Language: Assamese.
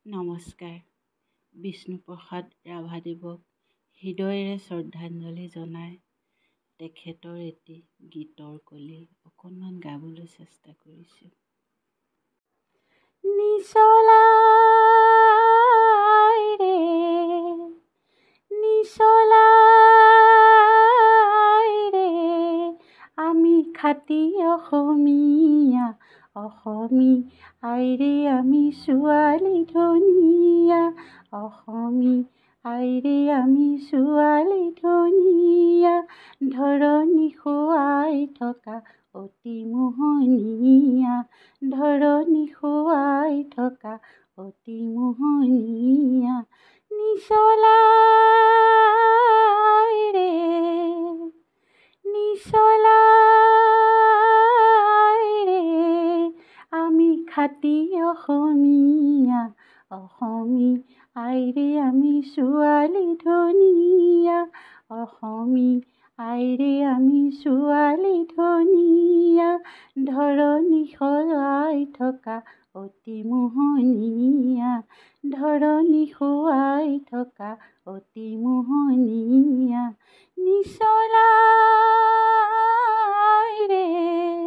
নমস্কাৰ। বিষ্ণুপ্ৰসাদ ৰাভাদেৱক হৃদয়েৰে শ্ৰদ্ধাঞ্জলি জনাই তেখেতৰ এটি গীতৰ কলি অকণমান গাবলৈ চেষ্টা কৰিছোঁ। নিচলাই ৰে নিচলাই ৰে আমি খাটি অসমীয়া অসমী আইৰে আমি ছোৱালী ধুনীয়া অসমী আইৰে আমি ছোৱালী ধুনীয়া ধৰণী খুৱাই থকা অতি মোহনীয়া ধৰণী খুৱাই থকা অতি মোহনীয়া নিচলাই ৰে নিচলাই ৰে আমি খাটি অসমীয়া অসমী আইৰে আমি ছোৱালী ধুনীয়া অসমী আইৰে আমি ছোৱালী ধুনীয়া ধৰণী খুৱাই থকা অতি মোহনীয়া ধৰণী খুৱাই থকা অতি মোহনীয়া নিচলাই ৰে